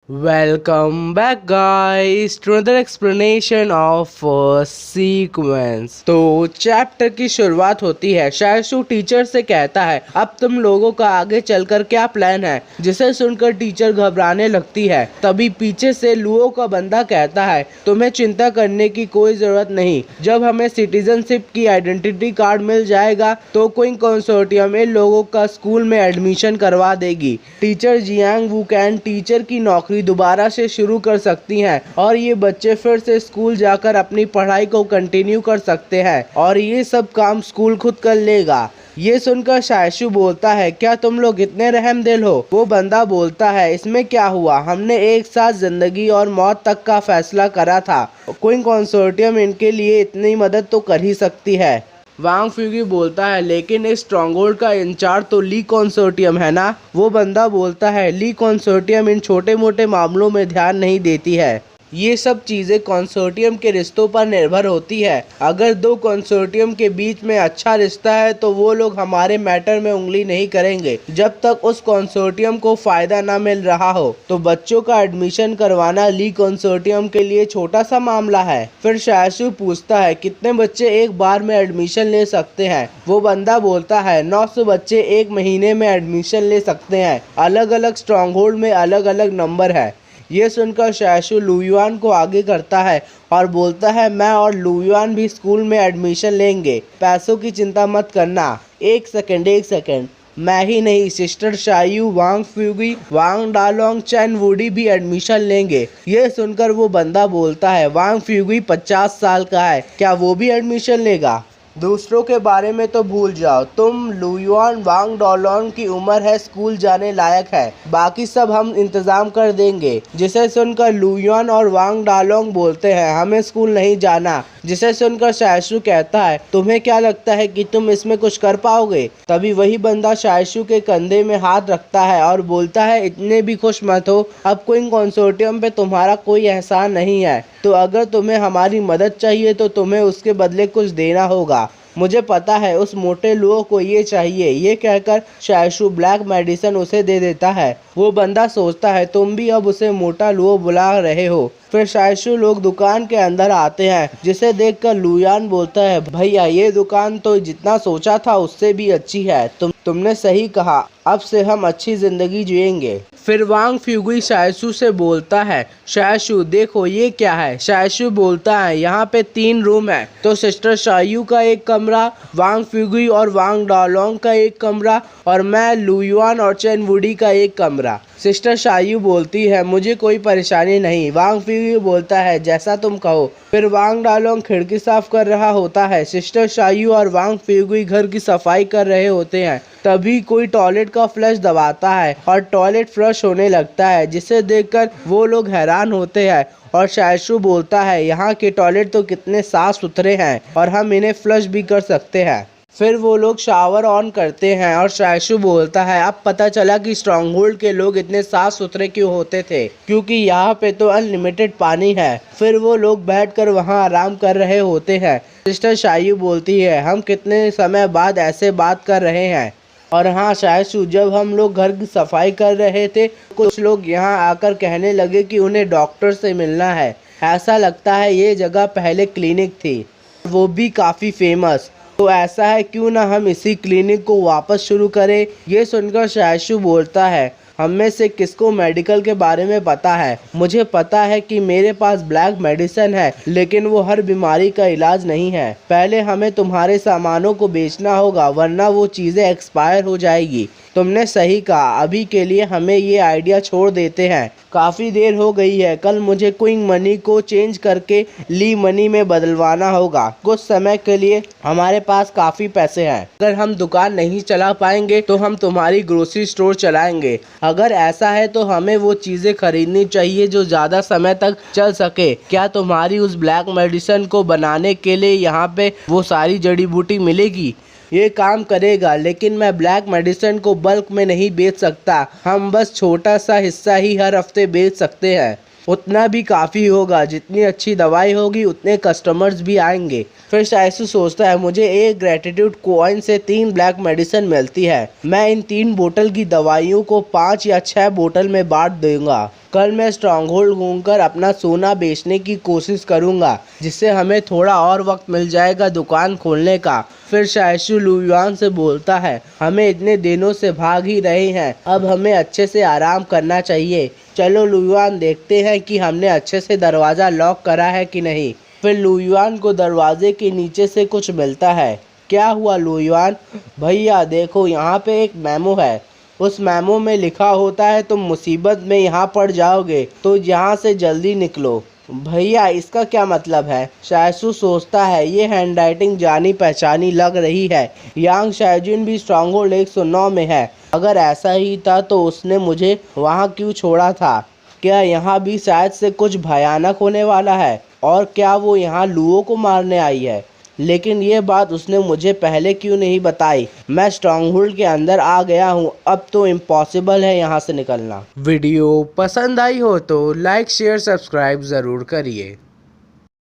Welcome back guys to another explanation of sequence. तो chapter की शुरुआत होती है। शायशु टीचर से कहता है अब तुम लोगों का आगे चलकर क्या प्लान है, जिसे सुनकर टीचर घबराने लगती है। तभी पीछे से लुओ का बंदा कहता है तुम्हें चिंता करने की कोई जरूरत नहीं, जब हमें सिटीजनशिप की आइडेंटिटी कार्ड मिल जाएगा तो क्विंग कंसोर्टियम इन लोगों का स्कूल में एडमिशन करवा देगी। टीचर जियांग वुकैन टीचर की नौकरी दोबारा से शुरू कर सकती हैं और ये बच्चे फिर से स्कूल जाकर अपनी पढ़ाई को कंटिन्यू कर सकते हैं और ये सब काम स्कूल खुद कर लेगा। ये सुनकर शायशु बोलता है क्या तुम लोग इतने रहमदिल हो? वो बंदा बोलता है इसमें क्या हुआ, हमने एक साथ जिंदगी और मौत तक का फैसला करा था। क्विंग कंसोर्टियम इनके लिए इतनी मदद तो कर ही सकती है। वांग फ्यूगी बोलता है लेकिन इस स्ट्रॉन्गहोल्ड का इंचार्ज तो ली कंसोर्टियम है ना। वो बंदा बोलता है ली कंसोर्टियम इन छोटे मोटे मामलों में ध्यान नहीं देती है, ये सब चीज़ें कंसोर्टियम के रिश्तों पर निर्भर होती है। अगर दो कंसोर्टियम के बीच में अच्छा रिश्ता है तो वो लोग हमारे मैटर में उंगली नहीं करेंगे जब तक उस कंसोर्टियम को फ़ायदा ना मिल रहा हो। तो बच्चों का एडमिशन करवाना ली कंसोर्टियम के लिए छोटा सा मामला है। फिर शायशु पूछता है कितने बच्चे एक बार में एडमिशन ले सकते हैं? वो बंदा बोलता है 900 बच्चे एक महीने में एडमिशन ले सकते हैं। अलग अलग स्ट्रॉन्गहोल्ड में अलग अलग नंबर है। ये सुनकर शायशु लुयुआन को आगे करता है और बोलता है मैं और लुयुआन भी स्कूल में एडमिशन लेंगे, पैसों की चिंता मत करना। एक सेकंड, मैं ही नहीं सिस्टर शायू, वांग फ्यूगी, वांग डालोंग, चैन वुडी भी एडमिशन लेंगे। ये सुनकर वो बंदा बोलता है वांग फ्यूगी 50 साल का है, क्या वो भी एडमिशन लेगा? दूसरों के बारे में तो भूल जाओ, तुम लुयुआन वांग डॉलोन की उम्र है, स्कूल जाने लायक है, बाकी सब हम इंतजाम कर देंगे। जिसे सुनकर लुयुआन और वांग डालोंग बोलते हैं हमें स्कूल नहीं जाना। जिसे सुनकर शायशु कहता है तुम्हें क्या लगता है कि तुम इसमें कुछ कर पाओगे? तभी वही बंदा शायशु के कंधे में हाथ रखता है और बोलता है इतने भी खुश मत हो, अब क्विंग कंसोर्टियम पे तुम्हारा कोई एहसान नहीं है, तो अगर तुम्हें हमारी मदद चाहिए तो तुम्हें उसके बदले कुछ देना होगा। मुझे पता है उस मोटे लुओ को ये चाहिए। ये कहकर शायशु ब्लैक मेडिसिन उसे दे देता है। वो बंदा सोचता है तुम भी अब उसे मोटा लुओ बुला रहे हो। फिर शायशु लोग दुकान के अंदर आते हैं, जिसे देखकर लुयान बोलता है भैया ये दुकान तो जितना सोचा था उससे भी अच्छी है, तुमने सही कहा, अब से हम अच्छी जिंदगी जिएंगे। फिर वांग फ्यूगी शायशु से बोलता है शायशु देखो ये क्या है? शायशु बोलता है यहाँ पे 3 रूम है, तो सिस्टर शायू का एक कमरा, वांग फ्यूगी और वांग डालोंग का एक कमरा और मैं लुयुआन और चैन वुडी का एक कमरा। सिस्टर शायू बोलती है मुझे कोई परेशानी नहीं। वांग फ्यूगी बोलता है जैसा तुम कहो। फिर वांग डालोंग खिड़की साफ कर रहा होता है। सिस्टर शायू और वांग फ्यूगी घर की सफाई कर रहे होते हैं। तभी कोई टॉयलेट का फ्लश दबाता है और टॉयलेट फ्लश होने लगता है, जिसे देखकर वो लोग हैरान होते हैं और शायशु बोलता है यहाँ के टॉयलेट तो कितने साफ सुथरे हैं और हम इन्हें फ्लश भी कर सकते हैं। फिर वो लोग शावर ऑन करते हैं और शायशु बोलता है अब पता चला कि स्ट्रॉन्गहोल्ड के लोग इतने साफ सुथरे क्यों होते थे, क्योंकि यहाँ पे तो अनलिमिटेड पानी है। फिर वो लोग बैठकर वहाँ आराम कर रहे होते हैं। सिस्टर शायू बोलती है हम कितने समय बाद ऐसे बात कर रहे हैं। और हाँ शायशु, जब हम लोग घर की सफाई कर रहे थे कुछ लोग यहाँ आकर कहने लगे कि उन्हें डॉक्टर से मिलना है। ऐसा लगता है ये जगह पहले क्लिनिक थी, वो भी काफ़ी फेमस। तो ऐसा है क्यों ना हम इसी क्लिनिक को वापस शुरू करें। ये सुनकर शायशु बोलता है हम में से किसको मेडिकल के बारे में पता है? मुझे पता है कि मेरे पास ब्लैक मेडिसिन है, लेकिन वो हर बीमारी का इलाज नहीं है। पहले हमें तुम्हारे सामानों को बेचना होगा, वरना वो चीज़ें एक्सपायर हो जाएगी। तुमने सही कहा, अभी के लिए हमें ये आइडिया छोड़ देते हैं। काफ़ी देर हो गई है, कल मुझे क्विंग मनी को चेंज करके ली मनी में बदलवाना होगा। कुछ समय के लिए हमारे पास काफ़ी पैसे हैं। अगर हम दुकान नहीं चला पाएंगे तो हम तुम्हारी ग्रोसरी स्टोर चलाएंगे। अगर ऐसा है तो हमें वो चीज़ें खरीदनी चाहिए जो ज़्यादा समय तक चल सके। क्या तुम्हारी उस ब्लैक मेडिसिन को बनाने के लिए यहाँ पे वो सारी जड़ी बूटी मिलेगी? ये काम करेगा, लेकिन मैं ब्लैक मेडिसिन को बल्क में नहीं बेच सकता। हम बस छोटा सा हिस्सा ही हर हफ्ते बेच सकते हैं। उतना भी काफ़ी होगा, जितनी अच्छी दवाई होगी उतने कस्टमर्स भी आएंगे। फिर शायशु सोचता है मुझे एक ग्रेटिट्यूड कॉइन से 3 ब्लैक मेडिसिन मिलती है, मैं इन 3 बोतल की दवाइयों को 5 या 6 बोतल में बांट दूंगा। कल मैं स्ट्रॉन्ग होल्ड घूमकर अपना सोना बेचने की कोशिश करूंगा, जिससे हमें थोड़ा और वक्त मिल जाएगा दुकान खोलने का। फिर शायशु लू युआन से बोलता है, हमें इतने दिनों से भाग ही रहे हैं, अब हमें अच्छे से आराम करना चाहिए। चलो लू युआन, देखते हैं कि हमने अच्छे से दरवाज़ा लॉक करा है कि नहीं। फिर लू युआन को दरवाजे के नीचे से कुछ मिलता है। क्या हुआ लू युआन? भैया देखो, यहाँ पे एक मेमो है। उस मेमो में लिखा होता है तुम मुसीबत में यहाँ पड़ जाओगे तो यहाँ से जल्दी निकलो। भैया इसका क्या मतलब है? शायशु सोचता है ये हैंडराइटिंग जानी पहचानी लग रही है। यांग शायजुन भी स्ट्रॉन्ग होल्ड 109 में है। अगर ऐसा ही था तो उसने मुझे वहाँ क्यों छोड़ा था? क्या यहाँ भी शायद से कुछ भयानक होने वाला है? और क्या वो यहाँ लुओ को मारने आई है? लेकिन ये बात उसने मुझे पहले क्यों नहीं बताई? मैं स्ट्रॉन्ग होल्ड के अंदर आ गया हूँ, अब तो इम्पॉसिबल है यहाँ से निकलना। वीडियो पसंद आई हो तो लाइक शेयर सब्सक्राइब ज़रूर करिए।